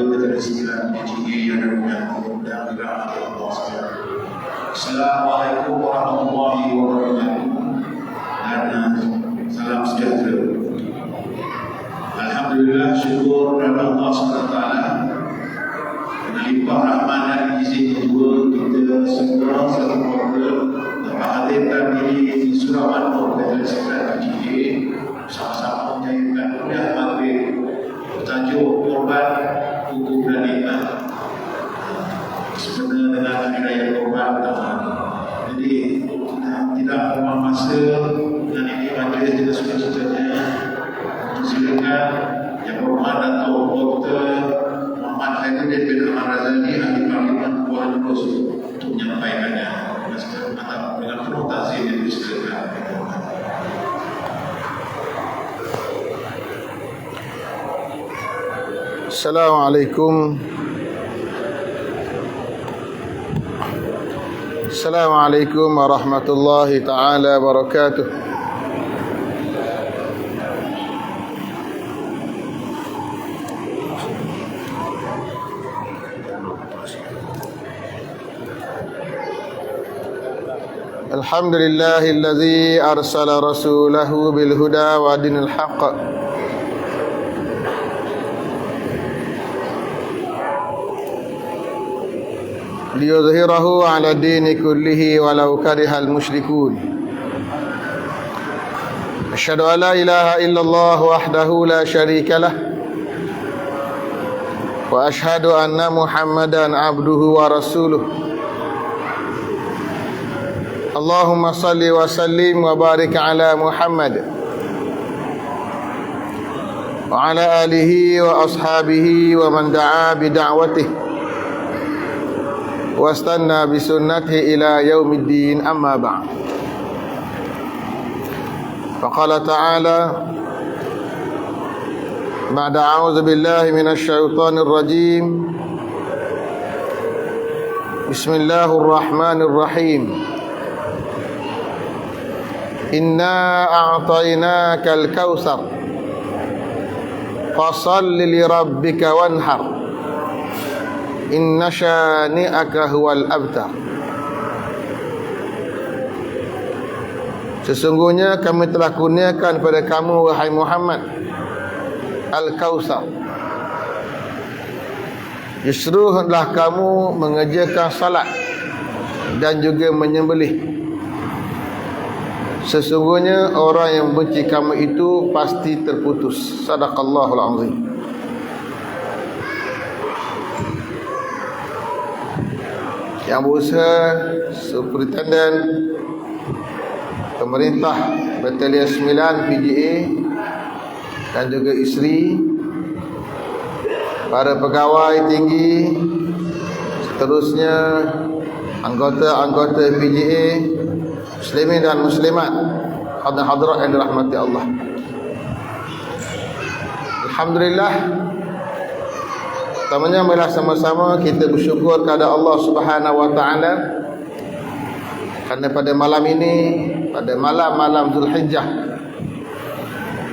Majelis PGA yang dimuliakan dan dirahmati Allah sekalian. Assalamualaikum warahmatullahi wabarakatuh dan salam sejahtera. Alhamdulillah, syukur kepada Allah SWT dengan limpah rahmat dan izin kedua kita semua satu keluarga dapat hadirkan diri di Surau An-Nur Majelis PGA sama-sama menjayakan kuliah maghrib bertajuk Korban, Hukum dan Nikmat sebenarnya dengan hidayah korban utama. Jadi tidak membuang masa dan ini majlis kita suka-sukanya untuk silakan Yang Berhormat Datuk Dr. Muhammad Khairuddin bin Ahmad Razali, Ahli Parlimen Kuala Lumpur untuk menyampaikannya dengan penuh takzim yang disilakan. Assalamualaikum warahmatullahi taala wabarakatuh. Alhamdulillahilladzi arsala rasulahu bil huda wa dinil haqq liyudhhirahu 'ala dini kullihi walau karihal musyrikun. Asyhadu an la ilaha illallah wahdahu la syarika lah wa asyhadu anna Muhammadan 'abduhu wa rasuluh. Allahumma salli wa sallim wa barik 'ala Muhammad wa 'ala alihi wa ashabihi wa man da'a bi da'watihi wastanna bi sunnatihi ila yaumiddin, amma ba'd. Faqala ta'ala ba'da a'udzu billahi minasy syaithanir rajim. Bismillahirrahmanirrahim. Inna a'tainakal kautsar fashalli li rabbika wanhar inna syani'aka huwal abtar. Sesungguhnya kami telah kurniakan pada kamu, wahai Muhammad, Al-Kautsar. Justru hendaklah kamu mengerjakan salat dan juga menyembelih. Sesungguhnya orang yang benci kamu itu pasti terputus. Sadaqallahul azim. Yang berusaha Superintendent Pemerintah Batalion 9 PGA dan juga isteri, para pegawai tinggi, seterusnya anggota-anggota PGA, muslimin dan muslimat, hadirat yang dirahmati Allah. Alhamdulillah, pertamanya marilah sama-sama kita bersyukur kepada Allah Subhanahu wa taala kerana pada malam ini, pada malam-malam Zulhijjah,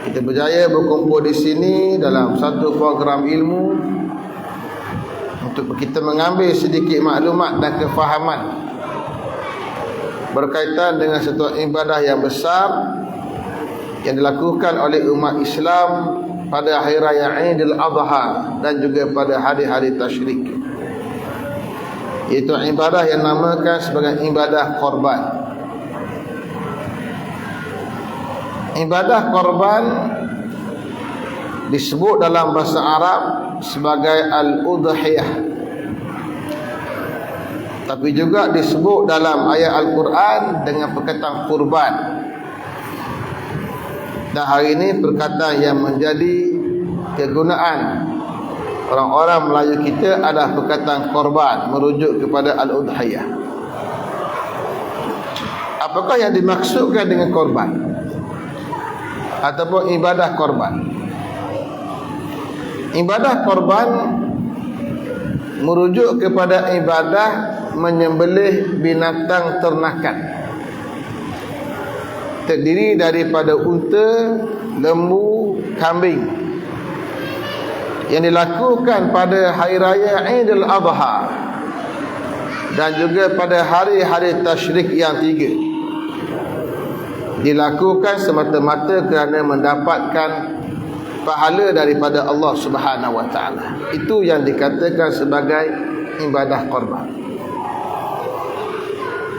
kita berjaya berkumpul di sini dalam satu program ilmu untuk kita mengambil sedikit maklumat dan kefahaman berkaitan dengan satu ibadah yang besar yang dilakukan oleh umat Islam pada hari raya Aidil Adha dan juga pada hari-hari tasyrik, iaitu ibadah yang namakan sebagai ibadah korban. Ibadah korban disebut dalam bahasa Arab sebagai al-udhiyah, tapi juga disebut dalam ayat Al-Quran dengan perkataan kurban. Dan hari ini perkataan yang menjadi kegunaan orang-orang Melayu kita adalah perkataan korban, merujuk kepada al-udhiyah. Apakah yang dimaksudkan dengan korban ataupun ibadah korban? Ibadah korban merujuk kepada ibadah menyembelih binatang ternakan, terdiri daripada unta, lembu, kambing, yang dilakukan pada hari raya Aidil Adha dan juga pada hari-hari tasyrik yang 3, dilakukan semata-mata kerana mendapatkan pahala daripada Allah Subhanahu wa taala. Itu yang dikatakan sebagai ibadah korban.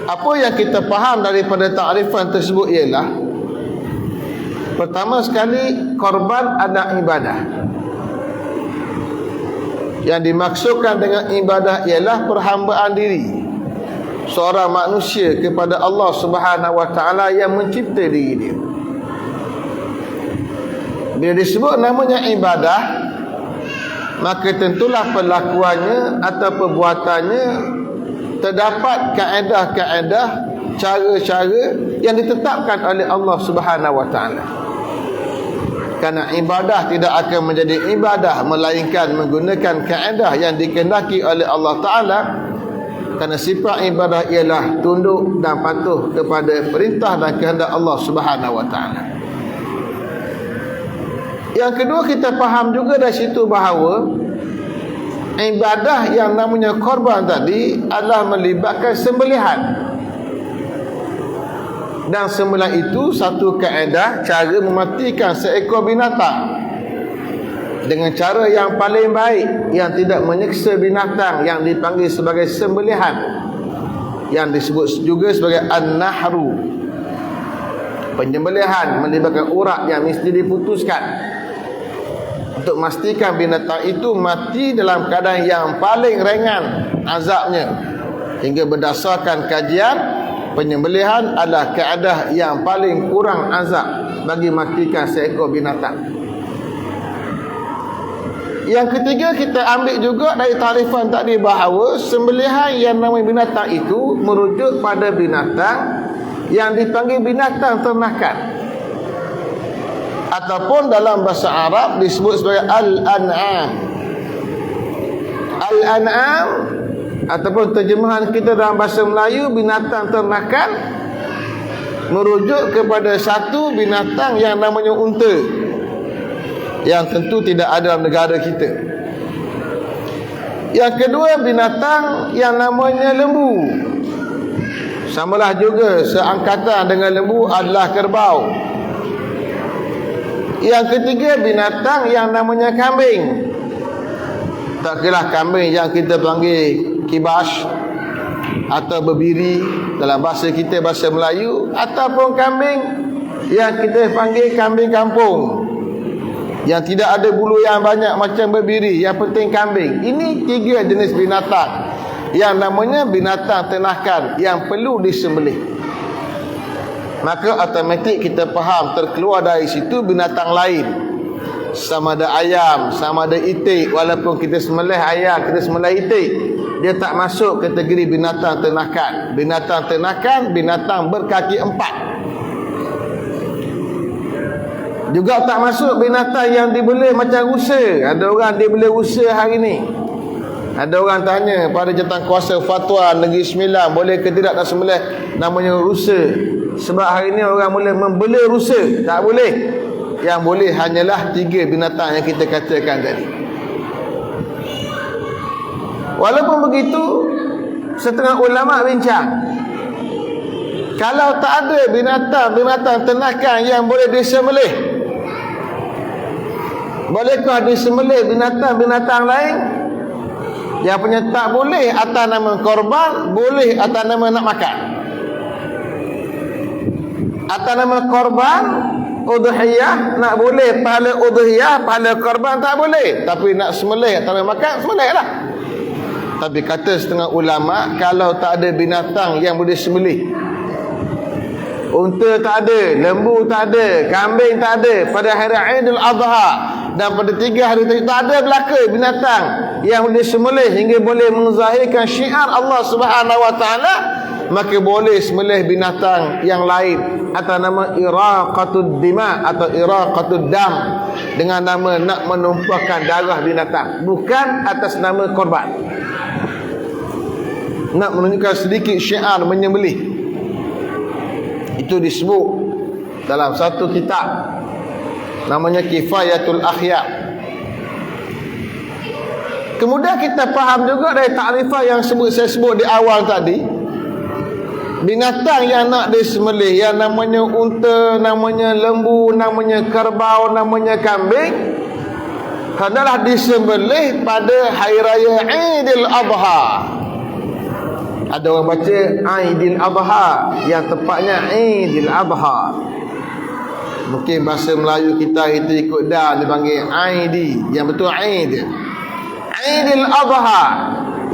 Apa yang kita faham daripada takrifan tersebut ialah, pertama sekali, korban adalah ibadah. Yang dimaksudkan dengan ibadah ialah perhambaan diri seorang manusia kepada Allah Subhanahu wa taala yang mencipta diri dia. Bila disebut namanya ibadah, maka tentulah perlakuannya atau perbuatannya terdapat kaedah-kaedah, cara-cara yang ditetapkan oleh Allah Subhanahu wa taala. Kerana ibadah tidak akan menjadi ibadah melainkan menggunakan kaedah yang dikehendaki oleh Allah Ta'ala. Kerana sifat ibadah ialah tunduk dan patuh kepada perintah dan kehendak Allah Subhanahu wa taala. Yang kedua, kita faham juga dari situ bahawa ibadah yang namanya korban tadi adalah melibatkan sembelihan. Dan sembelihan itu satu kaedah cara mematikan seekor binatang dengan cara yang paling baik, yang tidak menyeksa binatang, yang dipanggil sebagai sembelihan, yang disebut juga sebagai an-nahru. Penyembelihan melibatkan urat yang mesti diputuskan untuk memastikan binatang itu mati dalam keadaan yang paling ringan azabnya. Hingga berdasarkan kajian, penyembelihan adalah kaedah yang paling kurang azab bagi matikan seekor binatang. Yang ketiga, kita ambil juga dari tarifan tadi bahawa sembelihan yang namanya binatang itu merujuk pada binatang yang dipanggil binatang ternakan, ataupun dalam bahasa Arab disebut sebagai al-an'am. Al-an'am ataupun terjemahan kita dalam bahasa Melayu, binatang ternakan, merujuk kepada satu binatang yang namanya unta, yang tentu tidak ada dalam negara kita. Yang kedua, binatang yang namanya lembu. Samalah juga, seangkatan dengan lembu adalah kerbau. Yang ketiga, binatang yang namanya kambing. Tak kira kambing yang kita panggil kibas atau berbiri dalam bahasa kita, bahasa Melayu, ataupun kambing yang kita panggil kambing kampung, yang tidak ada bulu yang banyak macam berbiri, yang penting kambing. Ini 3 jenis binatang yang namanya binatang ternakan yang perlu disembelih. Maka automatik kita faham terkeluar dari situ binatang lain, sama ada ayam, sama ada itik. Walaupun kita sembelih ayam, kita sembelih itik, dia tak masuk kategori binatang ternakan. Binatang ternakan, binatang berkaki 4. Juga tak masuk binatang yang dibeli macam rusa. Ada orang dia beli rusa hari ni. Ada orang tanya pada jawatankuasa fatwa Negeri Sembilan, boleh ke tidak nak sembelih namanya rusa. Sebab hari ni orang mula membela rusa. Tak boleh. Yang boleh hanyalah 3 binatang yang kita katakan tadi. Walaupun begitu, setengah ulama bincang, kalau tak ada binatang ternakan yang boleh disembelih, bolehkah disembelih binatang-binatang lain? Yang punya tak boleh atas nama korban, boleh atas nama nak makan. Atas nama korban, udhiyah nak boleh, pahala udhiyah, pahala korban tak boleh. Tapi nak sembelih atas nama makan, sembelih lah. Tapi kata setengah ulama, kalau tak ada binatang yang boleh sembelih, unta tak ada, lembu tak ada, kambing tak ada, pada hari Aidil Adha dan pada 3 hari tadi tak ada belaka binatang yang boleh sembelih hingga boleh menzahirkan syiar Allah Subhanahu wa taala, maka boleh sembelih binatang yang lain atas nama iraqatud dima atau iraqatud dam, dengan nama nak menumpahkan darah binatang, bukan atas nama korban. Nak menunjukkan sedikit syiar menyembelih. Itu disebut dalam satu kitab namanya Kifayatul Akhyar. Kemudian kita faham juga dari takrifah yang saya sebut di awal tadi, binatang yang nak disembelih, yang namanya unta, namanya lembu, namanya kerbau, namanya kambing, adalah disembelih pada hari raya Aidil Adha. Ada orang baca Aidil Adha, yang tepatnya Aidil Adha. Mungkin bahasa Melayu kita itu ikut dah dipanggil Aidi, yang betul Aid. Aidil Adha,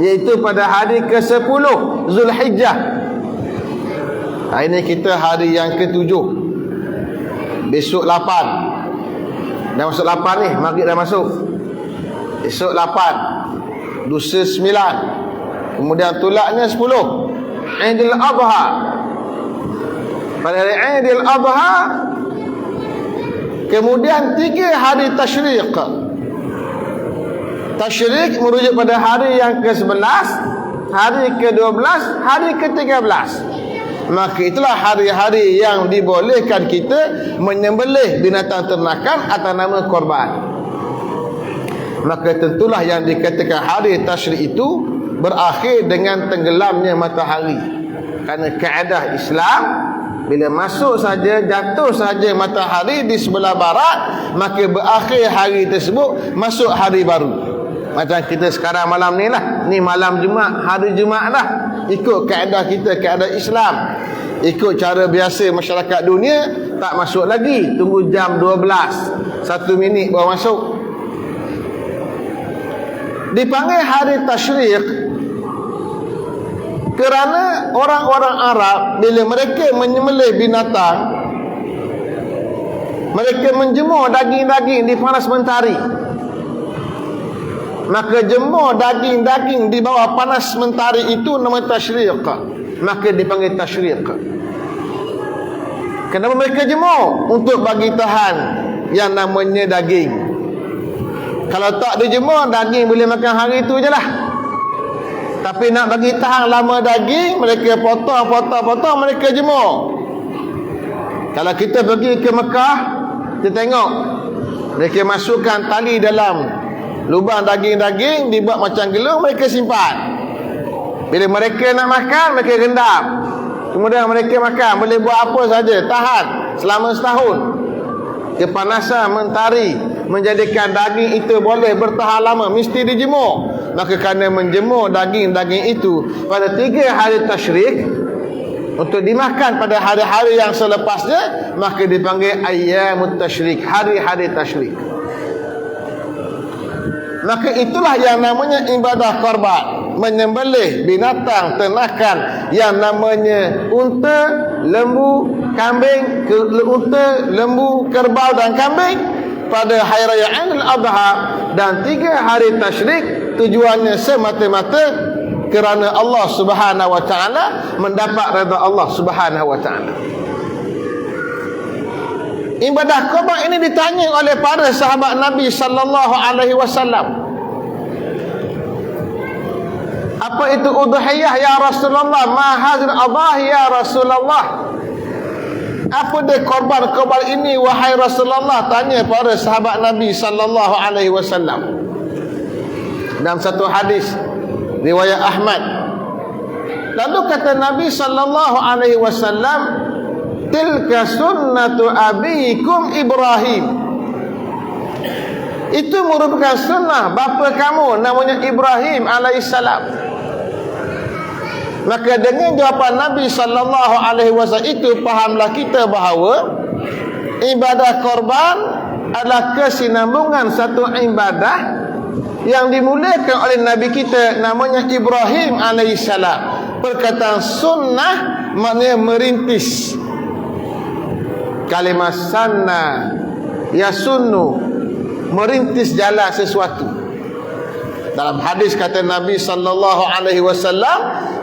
iaitu pada hari ke-10 Zulhijjah. Hari ini kita hari yang ke-7. Besok 8. Dah masuk 8 ni, maghrib dah masuk. Esok 8, lusa 9, kemudian tulaknya 10. Aidil Adha. Pada hari Aidil Adha, kemudian 3 hari tasyrik. Tasyrik merujuk pada hari yang ke-11, hari ke-12, hari ke-13. Maka itulah hari-hari yang dibolehkan kita menyembelih binatang ternakan atas nama korban. Maka tentulah yang dikatakan hari tasyrik itu berakhir dengan tenggelamnya matahari. Kerana kaedah Islam, bila masuk saja, jatuh saja matahari di sebelah barat, maka berakhir hari tersebut, masuk hari baru. Macam kita sekarang malam ni lah, ni malam Jumaat, hari Jumaat lah. Ikut kaedah kita, kaedah Islam. Ikut cara biasa masyarakat dunia, tak masuk lagi, tunggu jam 12, 1 minit baru masuk. Dipanggil hari tasyrik kerana orang-orang Arab bila mereka menyembelih binatang, mereka menjemur daging-daging di panas mentari. Maka jemur daging-daging di bawah panas mentari itu nama tasyrik. Maka dipanggil tasyrik. Kenapa mereka jemur? Untuk bagi tahan yang namanya daging. Kalau tak dijemur, daging boleh makan hari itu je lah. Tapi nak bagi tahan lama daging, mereka potong, mereka jemur. Kalau kita pergi ke Mekah, kita tengok mereka masukkan tali dalam lubang daging-daging, dibuat macam gelung, mereka simpan. Bila mereka nak makan, mereka rendam. Kemudian mereka makan, boleh buat apa saja, tahan selama setahun. Kepanasan mentari menjadikan daging itu boleh bertahan lama, mesti dijemur. Maka kerana menjemur daging-daging itu pada 3 hari tasyrik untuk dimakan pada hari-hari yang selepasnya, maka dipanggil ayyamut tasyrik, hari-hari tasyrik. Maka itulah yang namanya ibadah korban, menyembelih binatang ternakan yang namanya unta, lembu, kambing, unta, lembu, kerbau dan kambing pada hari raya Aidil Adha dan 3 hari tasyrik. Tujuannya semata-mata kerana Allah Subhanahu wa taala, mendapat redha Allah Subhanahu wa taala. Ibadah korban ini ditanya oleh para sahabat Nabi sallallahu alaihi wasallam. Apa itu udhiyah ya Rasulullah? Ma hadzal adhah ya Rasulullah? Apa dia korban-korban ini wahai Rasulullah? Tanya para sahabat Nabi sallallahu alaihi wasallam. Dalam satu hadis riwayat Ahmad, lalu kata Nabi sallallahu alaihi wasallam, tilka sunnatu abikum Ibrahim. Itu merupakan sunnah bapa kamu namanya Ibrahim alaihissalam. Maka dengan jawapan Nabi sallallahu alaihi wasallam itu, fahamlah kita bahawa ibadah korban adalah kesinambungan satu ibadah yang dimulakan oleh Nabi kita namanya Ibrahim alaihissalam. Perkataan sunnah maknanya merintis. Kalimah sanna yasunnu, merintis jalan sesuatu. Dalam hadis kata Nabi sallallahu alaihi wasallam,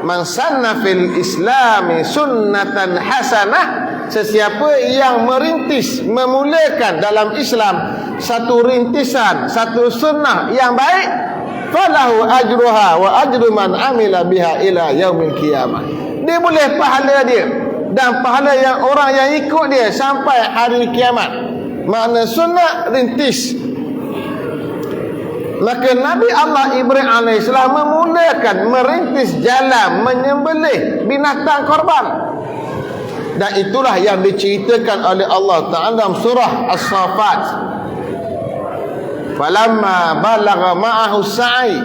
man sanna fil islami sunnatan hasanah, sesiapa yang merintis, memulakan dalam Islam satu rintisan, satu sunnah yang baik, falahu ajruha wa ajru man amila biha ila yaumil qiyamah. Dia boleh pahala dia dan pahala yang orang yang ikut dia sampai hari kiamat. Makna sunnah rintis. Maka Nabi Allah Ibrahim AS memulakan merintis jalan menyembelih binatang korban. Dan itulah yang diceritakan oleh Allah Ta'ala dalam surah As-Saffat. Falamma balagha ma'ahu sa'i,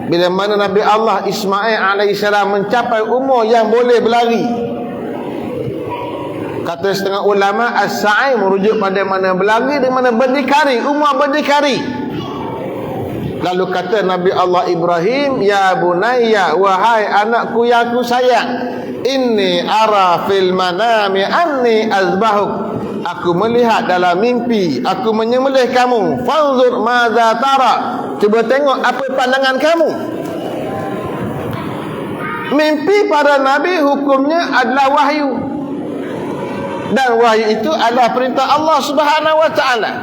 bila mana Nabi Allah Ismail AS mencapai umur yang boleh berlari. Kata setengah ulama, as-sa'i merujuk pada mana berlari di mana berdikari, umur berdikari. Lalu kata Nabi Allah Ibrahim, ya bunayya, wahai anakku yang aku sayang, inni ara fil manami anni azbahuk, aku melihat dalam mimpi aku menyembelih kamu, fanzur madza tara, cuba tengok apa pandangan kamu. Mimpi para nabi hukumnya adalah wahyu, dan wahyu itu adalah perintah Allah Subhanahu wa taala.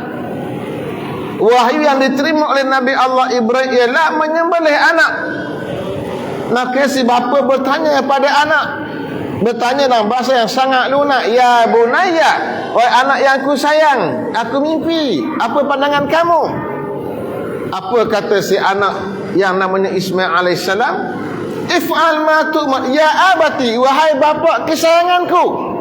Wahyu yang diterima oleh Nabi Allah Ibrahim ialah menyembelih anak. Maka si bapa bertanya pada anak, bertanya dalam bahasa yang sangat lunak, ya bunayya, wahai anak yang aku sayang, aku mimpi, apa pandangan kamu? Apa kata si anak yang namanya Ismail alaihissalam? If'al ma tu'mar ya abati, wahai bapa kesayanganku.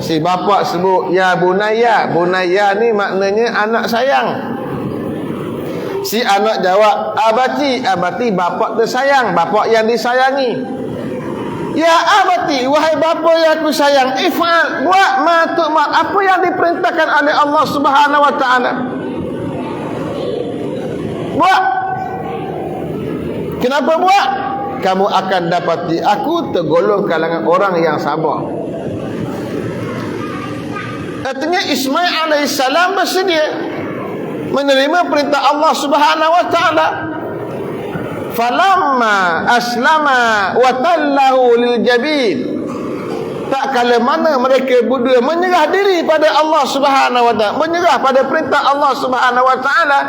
Si bapa sebut ya bunayya. Bunayya ni maknanya anak sayang. Si anak jawab abati. Abati bapa tersayang, bapa yang disayangi. Ya abati, wahai bapa yang aku sayang, if'al, buat ma tu'mar, apa yang diperintahkan oleh Allah Subhanahu wa taala. Buat. Kenapa buat? Kamu akan dapati aku tergolong kalangan orang yang sabar. Artinya Ismail alaihissalam bersedia menerima perintah Allah Subhanahu wa taala. Falamma aslama wa tallahu lil jabin, tak kala mana mereka berdua menyerah diri pada Allah Subhanahu wa taala, menyerah pada perintah Allah Subhanahu wa taala,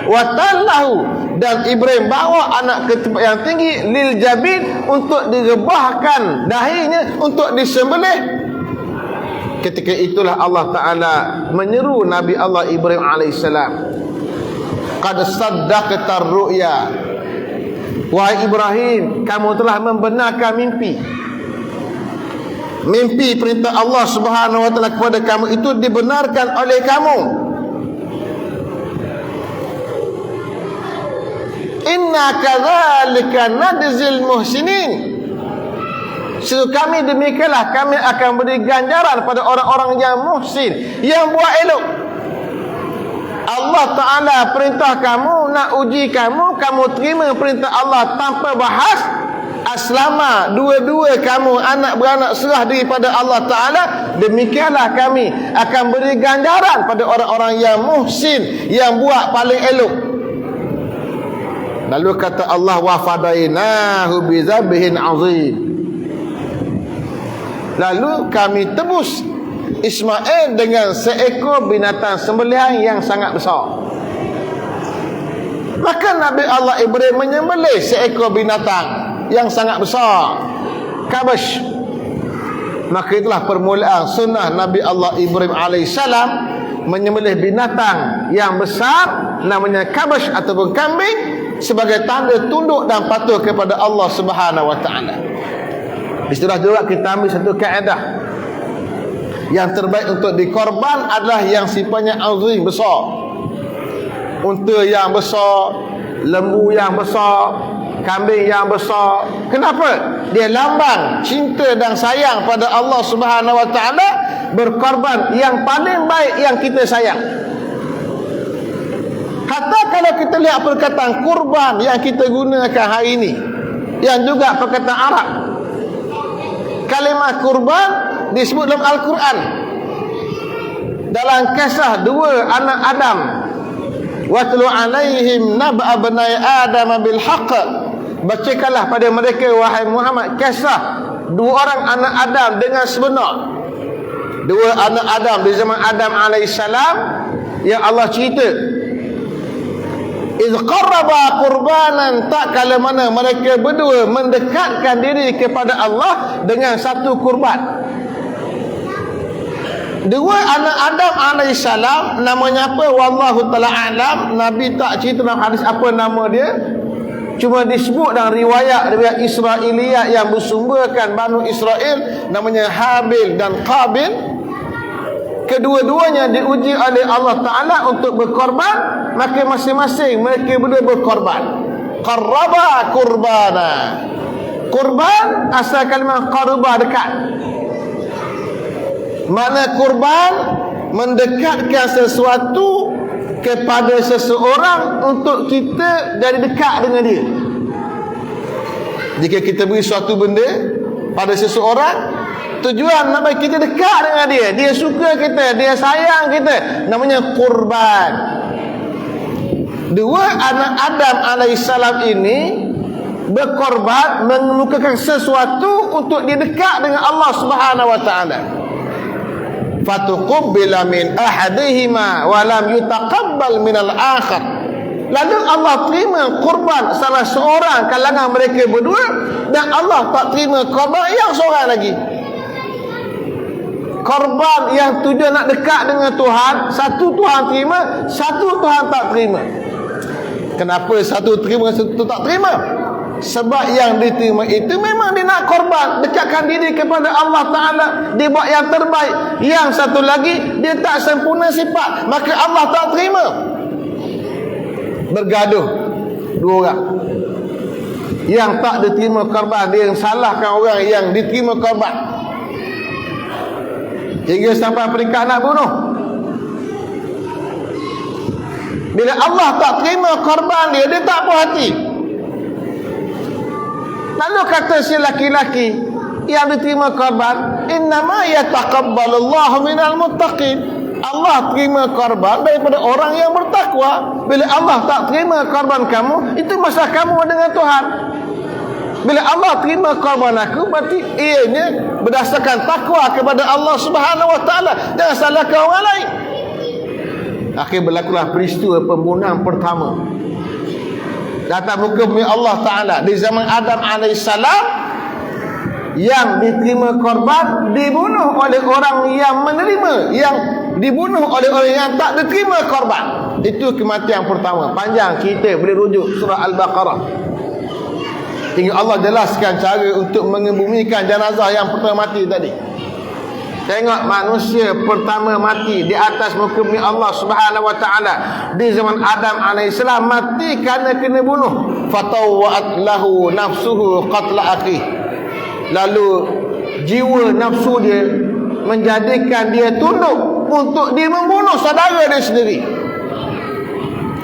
wa tallahu, dan Ibrahim bawa anak ke tempat yang tinggi, lil jabin, untuk direbahkan dahinya, untuk disembelih. Ketika itulah Allah Ta'ala menyeru Nabi Allah Ibrahim AS, qad saddaqta ru'ya, wahai Ibrahim, kamu telah membenarkan mimpi. Mimpi perintah Allah Subhanahu wa taala kepada kamu itu dibenarkan oleh kamu. Inna kadzalika nadzil muhsinin, kami demikianlah kami akan beri ganjaran pada orang-orang yang muhsin, yang buat elok. Allah Ta'ala perintah kamu, nak uji kamu, kamu terima perintah Allah tanpa bahas, aslama, dua-dua kamu anak beranak serah diri pada Allah Ta'ala, demikianlah kami akan beri ganjaran pada orang-orang yang muhsin, yang buat paling elok. Lalu kata Allah, wa fadainahu bizabhin azim, lalu kami tebus Ismail dengan seekor binatang sembelihan yang sangat besar. Maka Nabi Allah Ibrahim menyembelih seekor binatang yang sangat besar, kabash. Maka itulah permulaan sunnah Nabi Allah Ibrahim alaihissalam menyembelih binatang yang besar, namanya kabash ataupun kambing, sebagai tanda tunduk dan patuh kepada Allah Subhanahu wa taala. Istilah juga kita ambil satu kaedah, yang terbaik untuk dikorban adalah yang sifatnya azim, besar. Unta yang besar, lembu yang besar, kambing yang besar. Kenapa? Dia lambang cinta dan sayang pada Allah Subhanahu wa taala, berkorban yang paling baik yang kita sayang. Hatta kalau kita lihat perkataan kurban yang kita gunakan hari ini, yang juga perkataan Arab, kalimah kurban disebut dalam Al-Quran dalam kisah dua anak Adam, watlu alaihim nab'a bani Adam bil haqq, bacakanlah pada mereka wahai Muhammad kisah dua orang anak Adam dengan sebenar. Dua anak Adam di zaman Adam alaihissalam yang Allah cerita, iz qarraba qurbanan, tak kala mana mereka berdua mendekatkan diri kepada Allah dengan satu kurban. Dua anak Adam alaihissalam, namanya apa? Wallahu ta'ala alam. Nabi tak cerita dalam hadis apa nama dia. Cuma disebut dalam riwayat Israiliyat yang bersumberkan Banu Israel, namanya Habil dan Qabil. Kedua-duanya diuji oleh Allah Ta'ala untuk berkorban. Maka masing-masing mereka berdua berkorban. Qarraba kurbana. Kurban asal kalimah qarba, dekat. Makna kurban mendekatkan sesuatu kepada seseorang untuk kita jadi dekat dengan dia. Jika kita beri suatu benda pada seseorang, tujuan nak bagi kita dekat dengan dia, dia suka kita, dia sayang kita, namanya kurban. Dua anak Adam alaihissalam ini berkorban, mengemukakan sesuatu untuk dia dekat dengan Allah Subhanahu wa taala. Fatuqabbala min ahadihima wa lam yutaqabbal min al-akhar. Lalu Allah terima korban salah seorang kalangan mereka berdua, dan Allah tak terima korban yang seorang lagi. Korban yang tujuan nak dekat dengan Tuhan, satu Tuhan terima, satu Tuhan tak terima. Kenapa satu terima, satu tak terima? Sebab yang diterima itu memang dia nak korban, dekatkan diri kepada Allah Ta'ala, dia buat yang terbaik. Yang satu lagi, dia tak sempurna sifat, maka Allah tak terima. Bergaduh dua orang. Yang tak diterima korban, dia yang salahkan orang yang diterima korban, hingga sampai peringkat nak bunuh. Bila Allah tak terima korban dia, dia tak puas hati. Lalu kata si laki-laki yang diterima korban, innama yataqabbalullahu minal muttaqin. Allah terima korban daripada orang yang bertakwa. Bila Allah tak terima korban kamu, itu masalah kamu dengan Tuhan. Bila Allah terima korban aku, berarti ianya berdasarkan takwa kepada Allah Subhanahu wa taala. Jangan salahkan orang lain. Akhir berlakulah peristiwa pembunuhan pertama. Datang muka bumi Allah Ta'ala di zaman Adam alaihissalam. Yang diterima korban dibunuh oleh orang yang menerima, yang dibunuh oleh orang yang tak diterima korban. Itu kematian pertama. Panjang kita boleh rujuk surah Al-Baqarah hingga Allah jelaskan cara untuk mengebumikan jenazah yang pertama mati tadi. Tengok manusia pertama mati di atas muka bumi Allah Subhanahu wa taala di zaman Adam alaihissalam, mati kerana kena bunuh. Fatawwa'at lahu nafsuhu qatla akhi. Lalu jiwa nafsu dia menjadikan dia tunduk untuk dia membunuh saudara dia sendiri.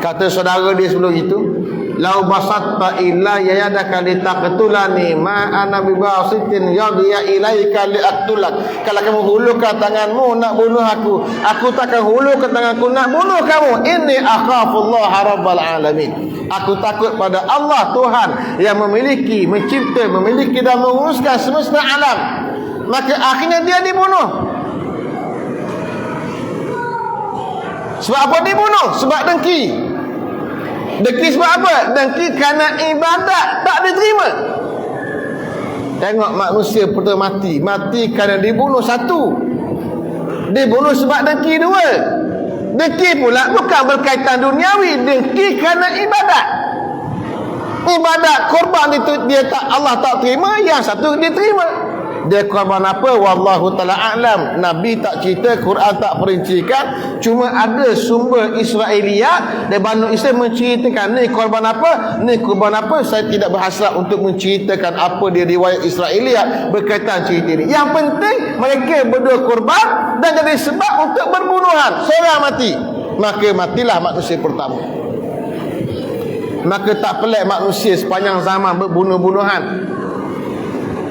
Kata saudara dia sebelum itu, lau basatta illa yadaka litaqtulani ma ana bibasitin yadiya ilaika liaqtulak. Kalau kamu hulurkan tanganmu nak bunuh aku takkan hulurkan tanganku nak bunuh kamu. Inni akhafullah rabbal alamin. Aku takut pada Allah Tuhan yang memiliki, mencipta, memiliki dan menguruskan semesta alam. Maka akhirnya dia dibunuh. Sebab apa dibunuh? Sebab dengki. Dengki sebab apa? Dengki kerana ibadat tak diterima. Tengok manusia pertama mati. Mati kerana dibunuh satu, dibunuh sebab dengki dua. Dengki pula bukan berkaitan duniawi, dengki kerana ibadat. Ibadat korban itu dia tak, Allah tak terima, yang satu dia terima. Dia korban apa? Wallahu ta'ala a'lam. Nabi tak cerita, Quran tak perincikan. Cuma ada sumber Israiliyat dan Banu Israel menceritakan ni korban apa, ni korban apa. Saya tidak berhasrat untuk menceritakan apa dia riwayat Israiliyat berkaitan cerita ini. Yang penting mereka berdua korban dan jadi sebab untuk berbunuhan. Seorang mati, maka matilah manusia pertama. Maka tak pelik manusia sepanjang zaman berbunuh-bunuhan.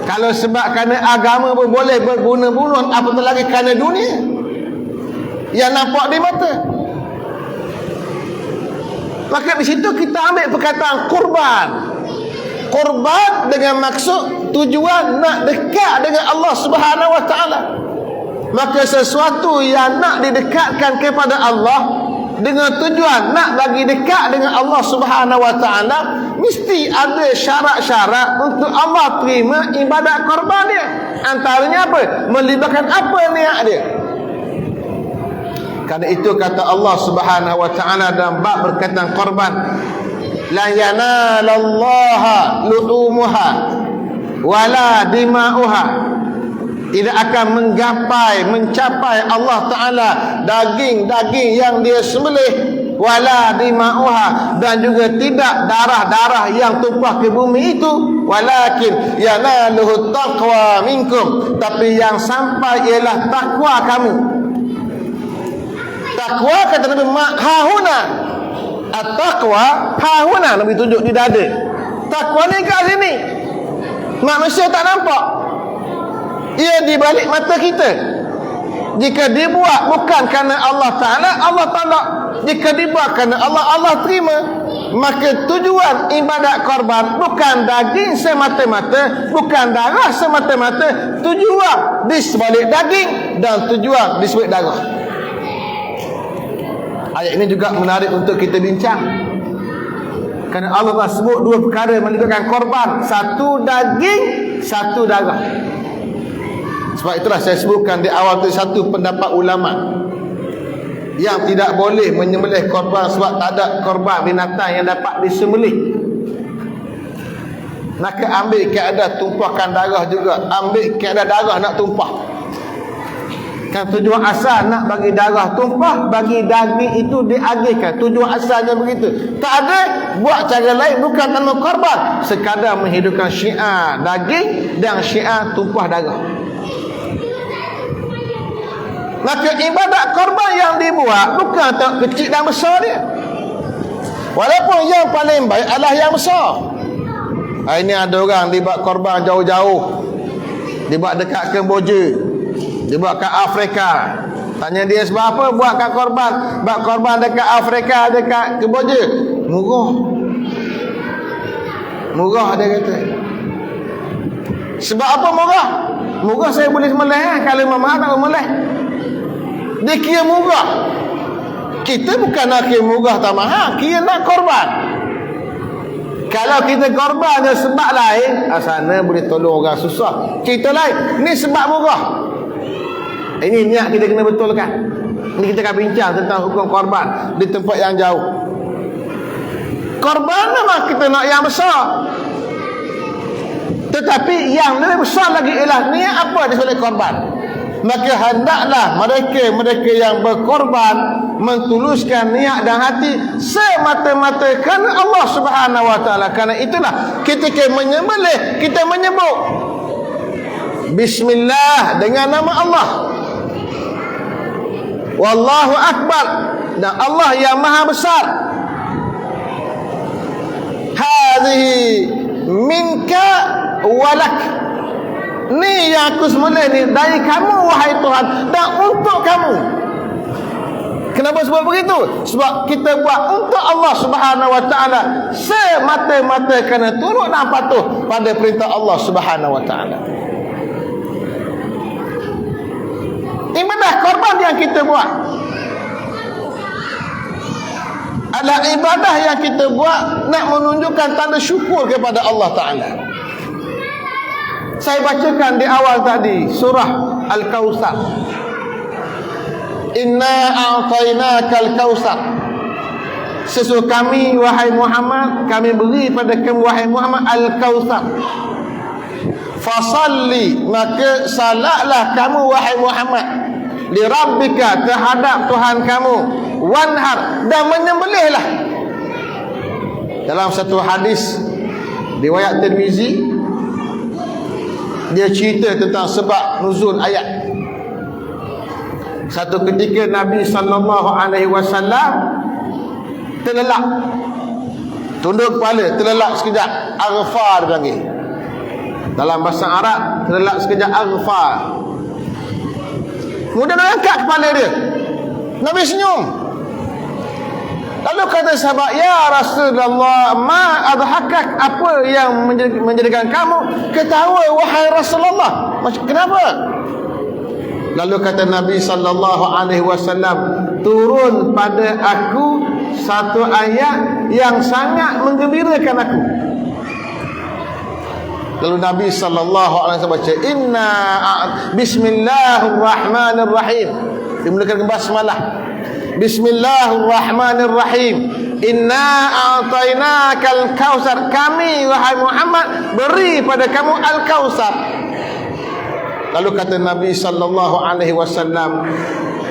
Kalau sebab kerana agama boleh berbunuh-bunuh, apatah lagi kerana dunia yang nampak di mata. Maka di situ kita ambil perkataan kurban. Kurban dengan maksud tujuan nak dekat dengan Allah Subhanahu wa taala. Maka sesuatu yang nak didekatkan kepada Allah dengan tujuan nak bagi dekat dengan Allah Subhanahu wa taala, mesti ada syarat-syarat untuk Allah terima ibadat korban dia. Antaranya apa? Melibatkan apa niat dia? Karena itu kata Allah Subhanahu wa taala dalam bab berkaitan korban, la yanalallaha luhumuha wala dima'uha, tidak akan mencapai Allah Ta'ala daging-daging yang dia sembelih, wala dima'uha, dan juga tidak darah-darah yang tumpah ke bumi itu, walakin yanaluhu taqwa minkum, tapi yang sampai ialah takwa kamu. Takwa kata Nabi hahuna, at-taqwa hahuna, Nabi tunjuk di dada. Takwa ni kat sini, manusia tak nampak, ia di balik mata kita. Jika dibuat bukan kerana Allah Ta'ala, Allah Ta'ala. Jika dibuat kerana Allah, Allah terima. Maka tujuan ibadat korban bukan daging semata-mata, bukan darah semata-mata. Tujuan di sebalik daging dan tujuan di sebalik darah. Ayat ini juga menarik untuk kita bincang. Kerana Allah telah sebut dua perkara menunjukkan korban. Satu daging, satu darah. Sebab itulah saya sebutkan di awal tu, satu pendapat ulama yang tidak boleh menyembelih korban sebab tak ada korban binatang yang dapat disembelih. Maka ambil keadaan tumpahkan darah juga, ambil keadaan darah nak tumpah. Kan tujuan asal nak bagi darah tumpah, bagi daging itu diagihkan. Tujuan asalnya begitu. Tak ada buat cara lain bukan tanpa korban, sekadar menghidupkan syiar daging dan syiar tumpah darah. Maka ibadat korban yang dibuat bukan tak kecil dan besar dia. Walaupun yang paling baik adalah yang besar. Ini ada orang dibuat korban jauh-jauh, dibuat dekat Kemboja, dibuat kat Afrika. Tanya dia sebab apa buat kat korban? Buat korban dekat Afrika, dekat Kemboja. Murah. Murah dia kata. Sebab apa murah? Murah saya boleh sembelih. Kalau mahal tak boleh. Dia kira murah. Kita bukan nak kira murah tak mahal, kira nak korban. Kalau kita korban je sebab lain, sana boleh tolong orang susah, cerita lain. Ni sebab murah. Ini niat kita kena betulkan. Ini kita akan bincang tentang hukum korban di tempat yang jauh. Korban memang kita nak yang besar, tetapi yang lebih besar lagi ialah niat apa di sebalik korban. Maka hendaklah mereka yang berkorban mentuluskan niat dan hati semata-mata kerana Allah Subhanahu wa taala. Kerana itulah ketika menyembelih kita menyebut bismillah dengan nama Allah, wallahu akbar, dan Allah yang maha besar. Hadhihi minka walak, ni yang aku sembelih ni dari kamu wahai Tuhan dan untuk kamu. Kenapa sebab begitu? Sebab kita buat untuk Allah Subhanahu wa taala semata-mata kerana turut dan patuh pada perintah Allah Subhanahu wa taala. Ibadah korban yang kita buat adalah ibadah yang kita buat nak menunjukkan tanda syukur kepada Allah Ta'ala. Saya bacakan di awal tadi surah Al-Kautsar. Inna a'tainakal kautsar. Sesungguhnya kami wahai Muhammad, kami beri pada kamu wahai Muhammad Al-Kautsar. Fasalli, maka salatlah kamu wahai Muhammad, li rabbika, terhadap Tuhan kamu, wanhar, dan menyembelihlah. Dalam satu hadis riwayat Tirmizi, dia cerita tentang sebab nuzul ayat. Satu ketika Nabi sallallahu alaihi wasallam terlelap, tunduk kepala, terlelap sekejap, aghfar dipanggil. Dalam bahasa Arab terlelap sekejap, aghfar. Kemudian angkat kepala dia, Nabi senyum. Lalu kata sahabat, ya Rasulullah, ma adhakak, apa yang menjadikan kamu ketawa wahai Rasulullah? Kenapa? Lalu kata Nabi sallallahu alaihi wasallam, turun pada aku satu ayat yang sangat menggembirakan aku. Lalu Nabi sallallahu alaihi wasallam baca, inna bismillahirrahmanirrahim, dimulakan dengan basmalah. Bismillahirrahmanirrahim. Inna a'tainakal kautsar. Kami wahai Muhammad beri pada kamu al-kautsar. Lalu kata Nabi sallallahu alaihi wasallam,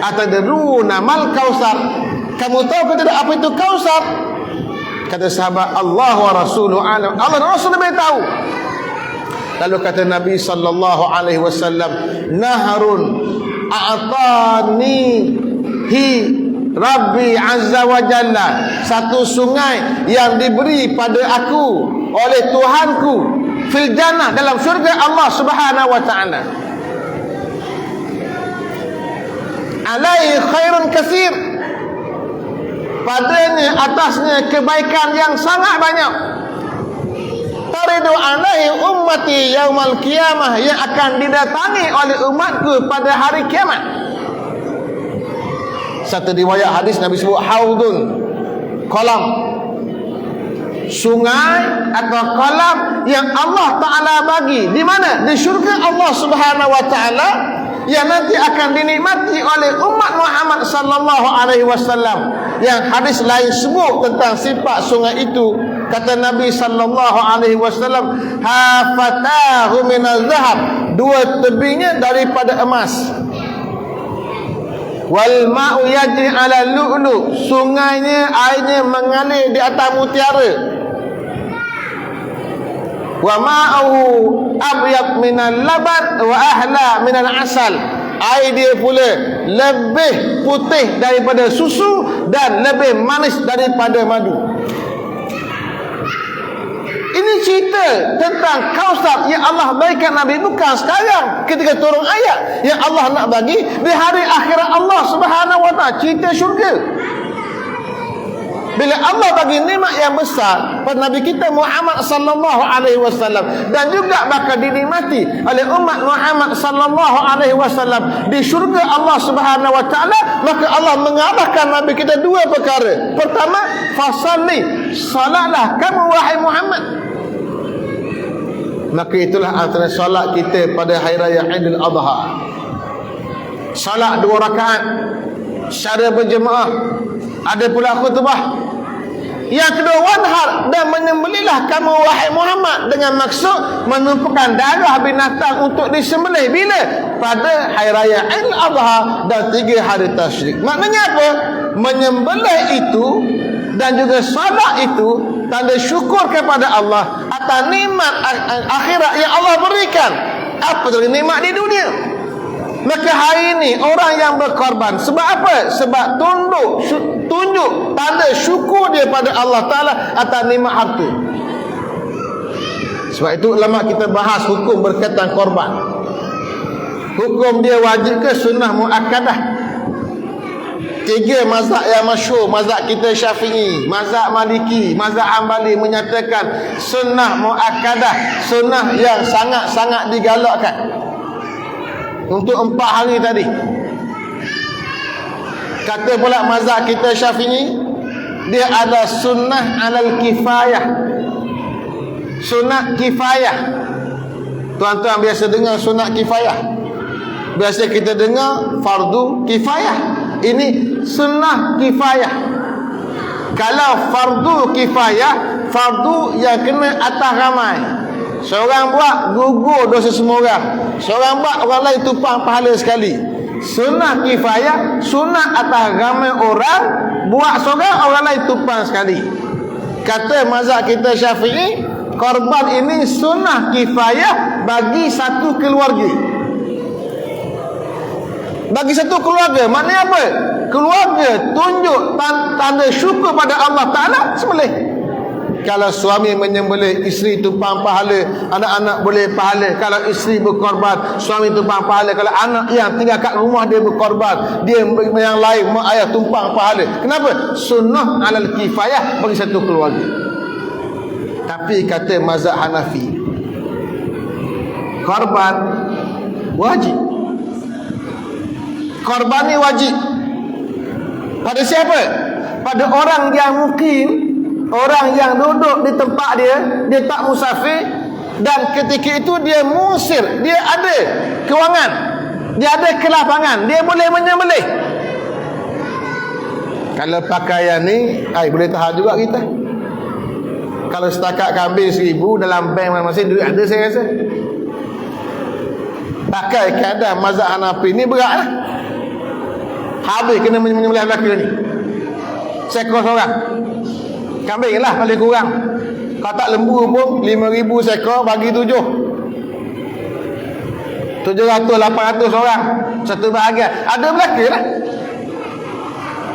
atadruna mal kautsar? Kamu tahu ke tidak apa itu kautsar? Kata sahabat, Allah wa rasuluhu alam. Allah dan Rasul lebih tahu. Lalu kata Nabi sallallahu alaihi wasallam, naharun a'tani hi Rabbi azza wa jalla. Satu sungai yang diberi pada aku oleh Tuhanku fil jannah, dalam syurga Allah subhanahu wa ta'ala. Alaihi khairun katsir. Padanya, atasnya kebaikan yang sangat banyak. Taridu alaihi ummati yaumal qiyamah, yang akan didatangi oleh umatku pada hari kiamat. Satu riwayat hadis Nabi sebut haudun, kolam, sungai atau kolam yang Allah Ta'ala bagi. Di mana? Di syurga Allah Subhanahu wa Ta'ala, yang nanti akan dinikmati oleh umat Muhammad sallallahu alaihi wasallam. Yang hadis lain sebut tentang sifat sungai itu. Kata Nabi sallallahu alaihi wasallam, hafatahu minaz zahab. Dua tebingnya daripada emas. Wal ma'u yajri ala lu'lu. Sungainya, airnya mengalir di atas mutiara. Wa ma'uhu abyad minal laban wa ahla minal asal. Air dia pula lebih putih daripada susu dan lebih manis daripada madu. Ini cerita tentang Kausar yang Allah berikan Nabi, bukan sekarang ketika turun ayat yang Allah nak bagi di hari akhirat Allah Subhanahu wa ta'ala, cerita syurga. Bila Allah bagi nikmat yang besar pada Nabi kita Muhammad sallallahu alaihi wasallam, dan juga bakal dinikmati oleh umat Muhammad sallallahu alaihi wasallam di syurga Allah Subhanahu wa ta'ala, maka Allah mengarahkan Nabi kita dua perkara. Pertama, fasalli, salatlah kamu wahai Muhammad. Maka itulah antara solat kita pada hari raya Aidil Adha. Solat 2 rakaat secara berjemaah. Ada pula khutbah. Yang kedua, wanhar, dan menyembelihlah kamu wahai Muhammad, dengan maksud menumpukan darah binatang untuk disembelih. Bila? Pada hari raya Aidil Adha dan 3 hari tasyrik. Maknanya apa? Menyembelih itu dan juga solat itu tanda syukur kepada Allah atas nikmat akhirat yang Allah berikan. Apa tu nikmat di dunia? Maka hari ini orang yang berkorban sebab apa? Sebab tunjuk tanda syukur dia pada Allah Ta'ala atas nikmat harta. Sebab itu ulama kita bahas hukum berkaitan korban. Hukum dia wajib ke sunnah muakkadah? 3 mazhab yang masyhur, mazhab kita Syafi'i, mazhab Maliki, mazhab Hanbali menyatakan sunnah muakkadah, sunnah yang sangat-sangat digalakkan untuk 4 hari tadi. Kata pula mazhab kita Syafi'i, dia ada sunnah alal kifayah. Sunnah kifayah. Tuan-tuan biasa dengar sunnah kifayah. Biasa kita dengar fardu kifayah. Ini sunnah kifayah. Kalau fardu kifayah, fardu yang kena atas ramai. Seorang buat, gugur dosa semua orang. Seorang buat, orang lain tumpang pahala sekali. Sunnah kifayah, sunnah atas ramai orang. Buat seorang, orang lain tumpang sekali. Kata mazhab kita Syafi'i, korban ini sunnah kifayah bagi satu keluarga. Bagi satu keluarga. Maknanya apa? Keluarga tunjuk tanda syukur pada Allah Ta'ala, sembelih. Kalau suami menyembelih, isteri tumpang pahala, anak-anak boleh pahala. Kalau isteri berkorban, suami tumpang pahala. Kalau anak yang tinggal kat rumah dia berkorban, dia yang lain, mak ayah tumpang pahala. Kenapa? Sunnah alal kifayah bagi satu keluarga. Tapi kata mazhab Hanafi, korban wajib. Korban ni wajib. Pada siapa? Pada orang yang mukim, orang yang duduk di tempat dia, dia tak musafir, dan ketika itu dia musir, dia ada kewangan, dia ada kelapangan, dia boleh menyembelih. Kalau pakaian ni boleh tahan juga kita. Kalau setakat kambing 1,000 dalam bank masing-masing duit ada, saya rasa. Pakai keadaan mazhab Hanafi ni berat lah. Habis kena menyembelih belaka ni. Seekor seorang. Kambing lah paling kurang. Kalau tak lembu pun 5,000 seekor bagi 700, 800 orang satu bahagian. Ada belaka lah.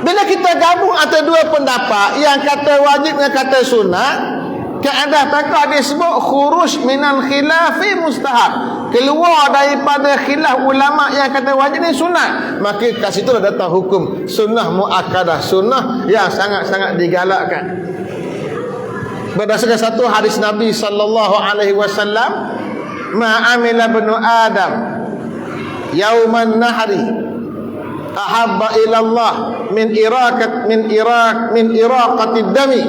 Bila kita gabung antara dua pendapat, yang kata wajib dengan kata sunnah, keadaan takah disebut khuruj minal khilafi mustahab, keluar daripada khilaf ulama yang kata wajib ni sunnah. Maka kat situ dah datang hukum sunnah muakkadah, sunnah yang sangat-sangat digalakkan. Berdasarkan satu hadis Nabi sallallahu alaihi wasallam, ma amila ibnu Adam yauman nahri ahabba ila Allah min iraqatid dami.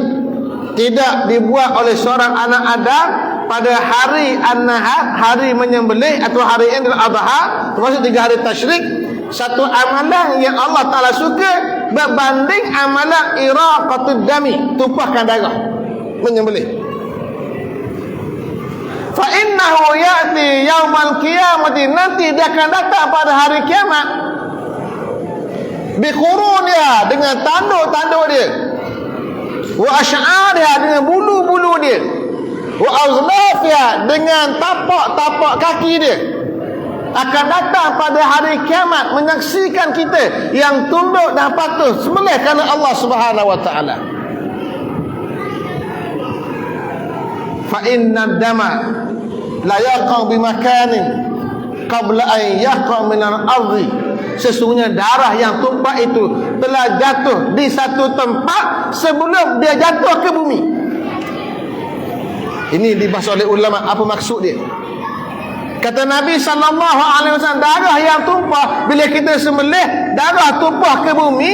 Tidak dibuat oleh seorang anak Adam pada hari an-nahar, hari menyembelih atau hari Idul Adha, termasuk 3 hari tasyrik, satu amalan yang Allah Taala suka berbanding amalan iraqatid dami, tumpahkan darah, menyembelih. Fa innahu ya'ti yaumal qiyamati, nanti dia akan datang pada hari kiamat, bi quruniha, dengan tanduk-tanduk dia, wa asy'ariha, dengan bulu-bulu dia, wa azlafiha, dengan tapak-tapak kaki dia. Akan datang pada hari kiamat menyaksikan kita yang tunduk dan patuh sembelih kerana Allah Subhanahu wa taala. Fa inna dama la yaqa bi makanin qabla an yaqa min al-ardi. Sesungguhnya darah yang tumpah itu telah jatuh di satu tempat sebelum dia jatuh ke bumi. Ini dibahas oleh ulama, apa maksud dia. Kata Nabi sallallahu alaihi wasallam, darah yang tumpah bila kita sembelih, darah tumpah ke bumi,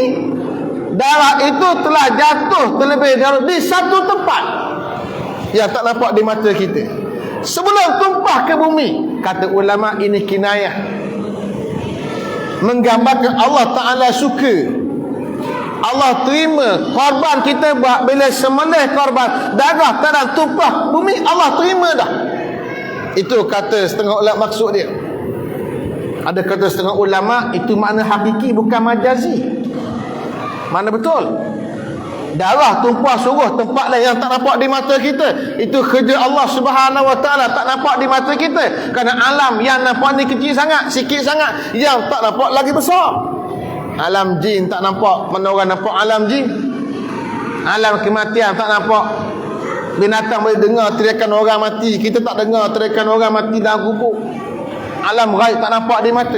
darah itu telah jatuh terlebih dahulu di satu tempat yang tak nampak di mata kita sebelum tumpah ke bumi. Kata ulama, ini kinayah, menggambarkan Allah Ta'ala suka, Allah terima korban kita buat. Bila sembelih korban, darah tak tumpah bumi, Allah terima dah. Itu kata setengah ulama maksud dia. Ada kata setengah ulama itu makna hakiki, bukan majazi. Mana betul? Darah tumpah suruh tempat lain yang tak nampak di mata kita, itu kerja Allah Subhanahu wa taala, tak nampak di mata kita. Kerana alam yang nampak ni kecil sangat, sikit sangat, yang tak nampak lagi besar. Alam jin tak nampak, mana orang nampak alam jin? Alam kematian tak nampak. Binatang boleh dengar teriakan orang mati, kita tak dengar teriakan orang mati dalam kubur. Alam ghaib tak nampak di mata.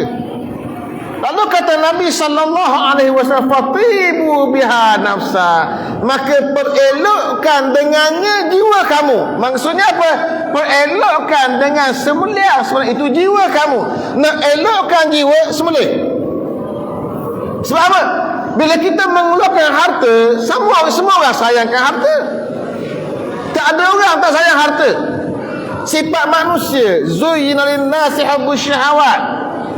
Lalu kata Nabi sallallahu alaihi wasallam, fatibu biha nafsa, maka perelokkan dengannya jiwa kamu. Maksudnya apa? Perelokkan dengan sembelih itu jiwa kamu. Nak elokkan jiwa, sembelih. Sebab apa? Bila kita mengeluarkan harta, semua orang sayangkan harta. Tak ada orang tak sayang harta. Sifat manusia, zuyyina lin-nasi hubbus syahawat,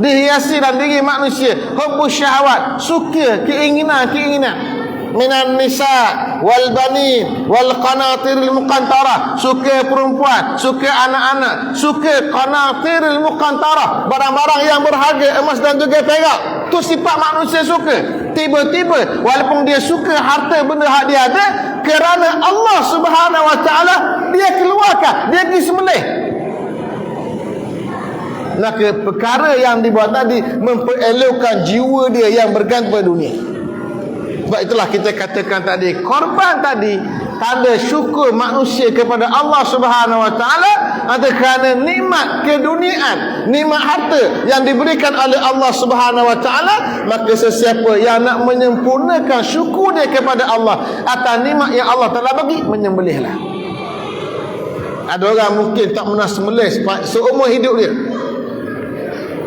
dihiasi dalam diri manusia hubbus syahawat, suka keinginan-keinginan. Minan nisa wal banin wal qanatiril muqantarah, suka perempuan, suka anak-anak, suka qanatiril muqantarah, barang-barang yang berharga, emas dan juga perak. Itu sifat manusia suka. Tiba-tiba walaupun dia suka harta benda hak dia ada, kerana Allah Subhanahu wa taala dia keluarkan, dia pergi sembelih. Maka perkara yang dibuat tadi memperelokkan jiwa dia yang bergantung pada dunia. Sebab itulah kita katakan tadi, korban tadi tanda syukur manusia kepada Allah Subhanahu wa taala ada kerana nikmat keduniaan, nikmat harta yang diberikan oleh Allah Subhanahu wa taala. Maka sesiapa yang nak menyempurnakan syukur dia kepada Allah atas nikmat yang Allah Taala bagi, menyembelihlah. Ada orang mungkin tak pernah sembelih seumur hidup dia.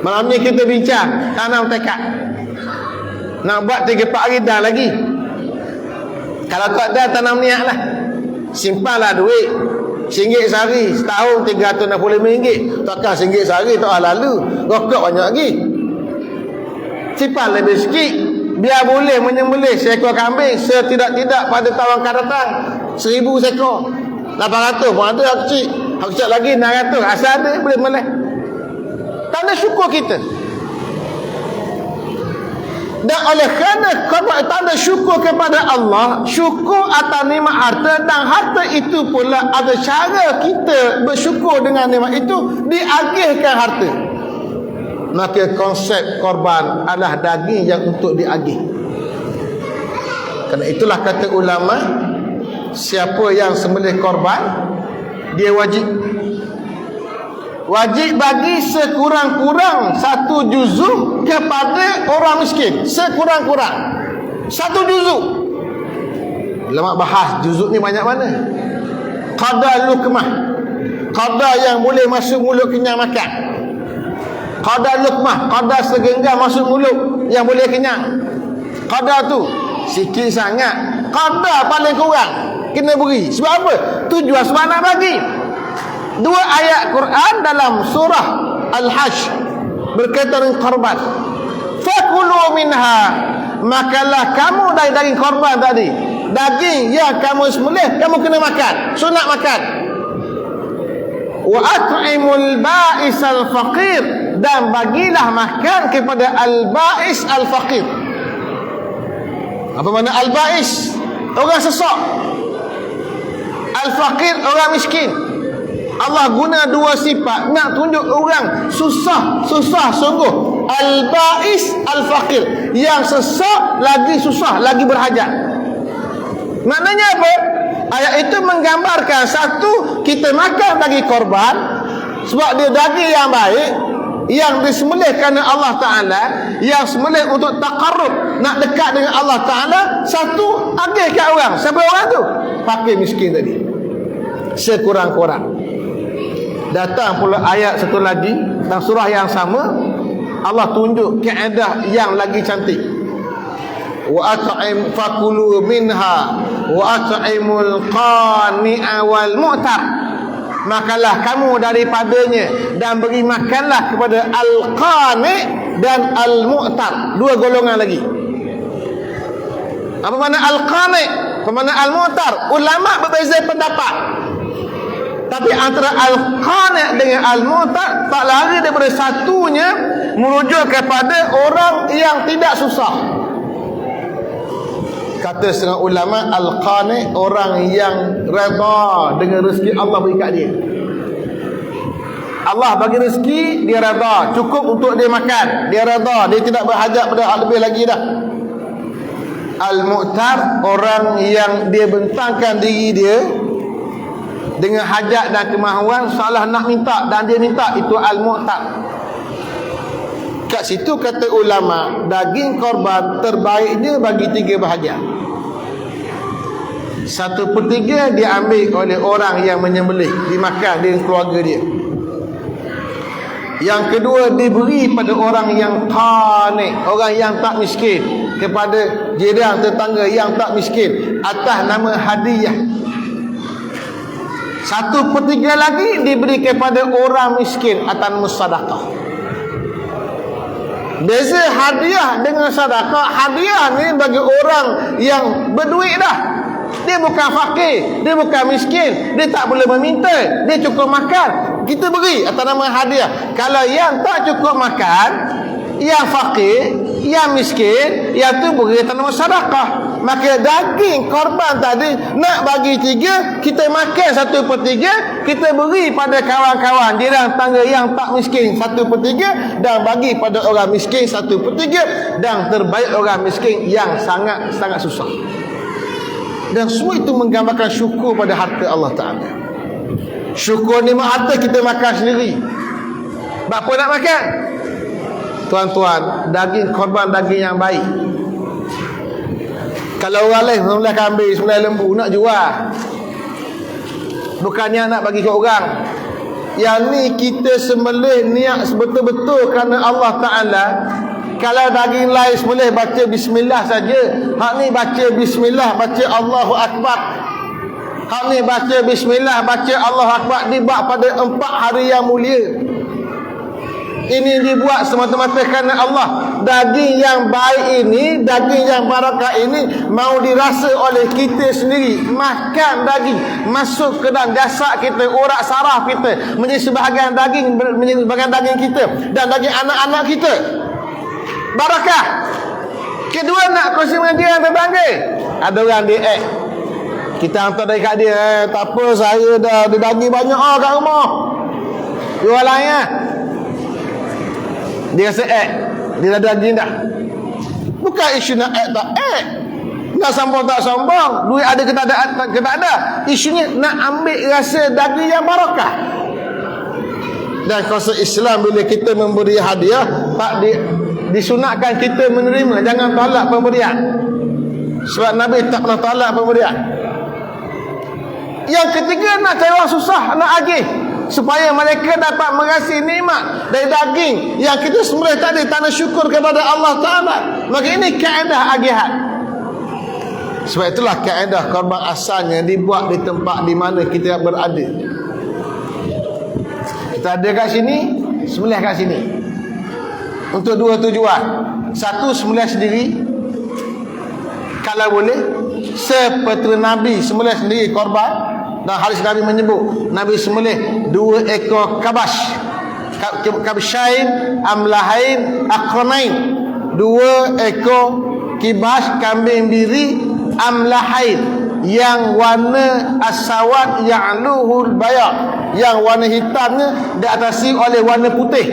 Malam ni kita bincang tanam tekad, nak buat 3-4 hari dah lagi. Kalau tak dah, tanam niat lah. Simpanlah duit RM1 sehari, setahun RM365. Takkan RM1 sehari tak lalu. Rokok banyak lagi. Simpan lebih sikit, Biar boleh menyembelih seekor kambing setidak-tidak pada tahun akan datang 1000 seekor, 800 pun ada yang kecil, yang kecil lagi 600, asal ada boleh melih. Tanda syukur kita. Dan oleh kerana tanda syukur kepada Allah, syukur atas nikmat harta, dan harta itu pula ada cara kita bersyukur dengan nikmat itu, diagihkan harta. Maka konsep korban adalah daging yang untuk diagih. Kerana itulah kata ulama, siapa yang sembelih korban, dia wajib bagi sekurang-kurang 1 juzuk kepada orang miskin. Sekurang-kurang 1 juzuk. Ulama bahas juzuk ni banyak mana. Qadar lukmah, qadar yang boleh masuk mulut kenyang makan. Qadar lukmah, qadar segenggam masuk mulut yang boleh kenyang. Qadar tu sikit sangat, qadar paling kurang kena beri. Sebab apa? Tujuan sebab nak bagi. 2 ayat Quran dalam surah Al-Hajj berkaitan dengan korban. Fakulu minha, makanlah kamu dari daging korban tadi. Daging yang kamu sembelih, kamu kena makan, sunat makan. Wa at'imul ba'is al-faqir, dan bagilah makan kepada al-ba'is al-faqir. Apa makna al-ba'is? Orang sesak. Al-faqir, orang miskin. Allah guna 2 sifat nak tunjuk orang susah sungguh. Al-ba'is al-faqir, yang sesak lagi susah, lagi berhajat. Maknanya apa? Ayat itu menggambarkan, satu, kita makan daging korban sebab dia daging yang baik, yang disembelih kerana Allah Ta'ala, yang sembelih untuk taqarrub, nak dekat dengan Allah Ta'ala. Satu, agihkan orang. Siapa orang tu? Fakir miskin tadi. Sekurang-kurang. Datang pula ayat satu lagi dalam surah yang sama, Allah tunjuk kaedah yang lagi cantik. Wa at'im fakulu minha wa at'imul qani'a wal mu'tar, makanlah kamu daripadanya dan beri makanlah kepada al-qani' dan al-mu'tar. 2 golongan lagi. Apa makna al-qani'? Apa makna al-mu'tar? Ulama berbeza pendapat. Tapi antara al-qani' dengan al-mu'tar tak lari daripada satunya merujuk kepada orang yang tidak susah. Kata setengah ulama, al-qani' orang yang redha dengan rezeki Allah beri kat dia. Allah bagi rezeki, dia redha, cukup untuk dia makan, dia redha, dia tidak berhajat pada hal lebih lagi dah. Al-mu'tar orang yang dia bentangkan diri dia dengan hajat dan kemahuan, salah nak minta dan dia minta, itu al-mu'tar. Kat situ kata ulama, daging korban terbaiknya bagi 3 bahagian. 1/3 diambil oleh orang yang menyembelih, dimakan dengan keluarga dia. Yang kedua, diberi pada orang yang qani', orang yang tak miskin, kepada jiran tetangga yang tak miskin, atas nama hadiah. 1/3 lagi diberi kepada orang miskin atas nama sedekah. Beza hadiah dengan sedekah. Hadiah ni bagi orang yang berduit dah. Dia bukan fakir, dia bukan miskin, dia tak boleh meminta, dia cukup makan, kita beri atas nama hadiah. Kalau yang tak cukup makan, yang fakir, yang miskin, yang tu beri atas nama sedekah. Maka daging korban tadi nak bagi 3, kita makan 1/3, kita beri pada kawan-kawan jiran tangga yang tak miskin 1/3, dan bagi pada orang miskin 1/3, dan terbaik orang miskin yang sangat-sangat susah. Dan semua itu menggambarkan syukur pada harta Allah Ta'ala. Syukur nikmat harta kita makan sendiri. Apa nak makan? Tuan-tuan, daging korban daging yang baik. Kalau orang lain sembelih kambing, sembelih lembu nak jual, bukannya nak bagi ke orang. Yang ni kita sembelih niat betul-betul kerana Allah Ta'ala. Kalau daging lain sembelih baca bismillah saja, hak ni baca bismillah, baca Allahu Akbar. Hak ni baca bismillah, baca Allahu Akbar, dibuat pada 4 hari yang mulia. Ini dibuat semata-mata kerana Allah. daging yang baik ini, daging yang barakah ini mau dirasa oleh kita sendiri. Makan daging masuk ke dalam jasad kita, urat saraf kita, menjadi sebahagian daging, menjadi sebahagian daging kita dan daging anak-anak kita. Barakah. Kedua, nak kongsi dengan dia yang tetangga. Ada orang dia kita hantar dekat dia, tak apa, saya dah ada daging banyak kat rumah, jualannya. Dia rasa dia dah daging dah. Bukan isu nak tak nak sombong tak sombong, duit ada ke tak ada. Isunya nak ambil rasa daging yang barakah. Dan konsep Islam, bila kita memberi hadiah, tak disunatkan kita menerima, jangan tolak pemberian. Sebab Nabi tak pernah tolak pemberian. Yang ketiga, nak cari orang susah, nak agih, supaya mereka dapat merasa nikmat dari daging yang kita sembelih tadi, tanda syukur kepada Allah Ta'ala. Maka ini kaedah agihan. Sebab itulah kaedah korban asalnya dibuat di tempat di mana kita berada. Kita ada kat sini, sembelih kat sini, untuk dua tujuan. Satu, sembelih sendiri kalau boleh, seperti Nabi sembelih sendiri korban. Dan hadis Nabi menyebut, Nabi sembelih 2 ekor kabsyain amlahain akranain, 2 ekor kibas kambing biri amlahain, yang warna asawat ya'luhul bayad, yang warna hitamnya diatasi oleh warna putih.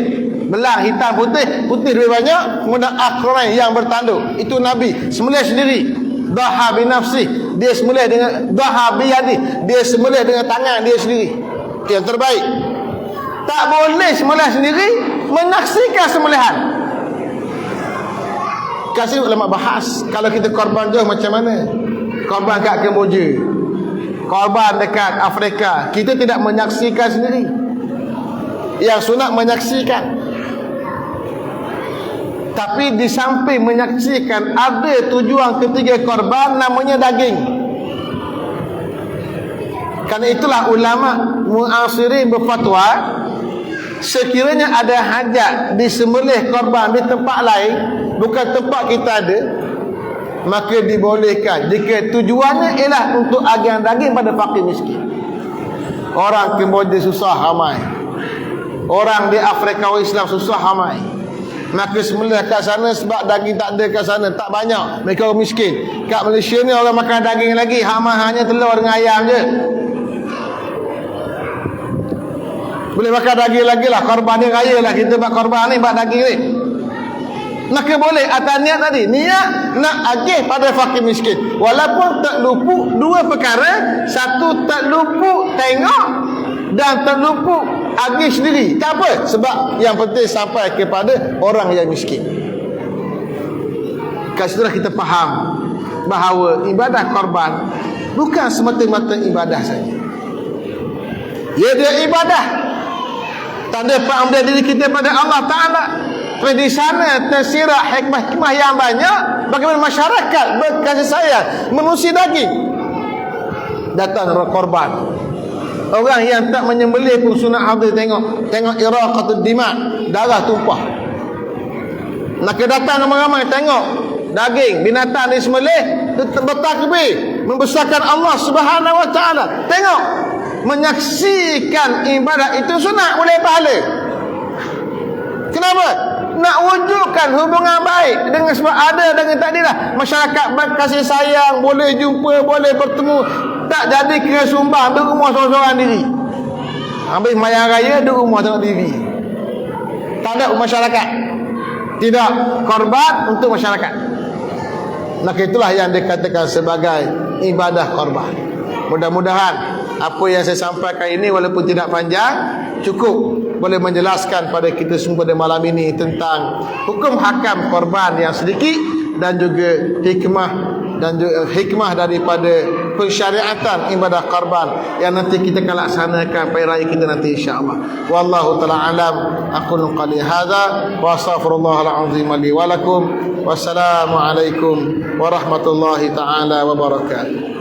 Belang hitam putih, putih lebih banyak, kemudian akranain yang bertanduk. Itu Nabi sembelih sendiri. Dhaha binafsi, dia sembelih dengan dhaha biyadi, dia sembelih dengan tangan dia sendiri. Itu yang terbaik. Tak boleh sembelih sendiri menyaksikan sembelihan. Kasih ulama bahas, kalau kita korban jauh macam mana? Korban kat Kemboja, korban dekat Afrika, kita tidak menyaksikan sendiri. Yang sunat menyaksikan. Tapi di samping menyaksikan, ada tujuan ketiga korban, namanya daging. Karena itulah ulama muasirin berfatwa, sekiranya ada hajat disembelih korban di tempat lain, bukan tempat kita ada, maka dibolehkan jika tujuannya ialah untuk agihan daging pada fakir miskin. Orang Kemboja susah ramai, orang di Afrika Islam susah ramai, maka sembelih kat sana, sebab daging tak ada kat sana, tak banyak, mereka orang miskin. Kat Malaysia ni orang makan daging lagi, hanya telur dengan ayam je. Boleh makan daging lagi lah, korban ni raya lah, kita buat korban ni, buat daging ni. Maka boleh atas niat tadi, niat nak agih pada fakir miskin, walaupun tak luput dua perkara. Satu, tak luput tengok, dan tak luput agih sendiri. Tak apa, sebab yang penting sampai kepada orang yang miskin. Kat situlah kita faham bahawa ibadah korban bukan semata-mata ibadah saja. Ya, dia ibadah, tanda pengambilan diri kita pada Allah Ta'ala. Tapi di sana tersirat hikmah-hikmah yang banyak, bagaimana masyarakat berkasih sayang menusi daging. Datang korban, orang yang tak menyembelih pun sunat hadir tengok iraqatul dima', darah tumpah. Maka datang ramai-ramai tengok daging binatang disembelih, bertakbir, membesarkan Allah Subhanahu wa taala. Tengok, menyaksikan ibadah itu sunat, boleh pahala. Kenapa? Nak wujudkan hubungan baik dengan, sebab ada dengan takdirlah masyarakat berkasih sayang, boleh jumpa, boleh bertemu, tak jadi kira sumbang di rumah seorang-seorang diri. Habis mayang raya di rumah tengok TV. Tak ada masyarakat. Tidak, korban untuk masyarakat. Maka itulah yang dikatakan sebagai ibadah korban. Mudah-mudahan apa yang saya sampaikan ini walaupun tidak panjang, cukup boleh menjelaskan pada kita semua pada malam ini tentang hukum hakam korban yang sedikit, dan juga hikmah daripada pensyariatan ibadah korban yang nanti kita akan laksanakan pada raya kita nanti insya-Allah. Wallahu taala alam. Aqulu qali hadza wa astaghfirullahal azim li wa lakum. Wassalamu alaikum warahmatullahi taala wabarakatuh.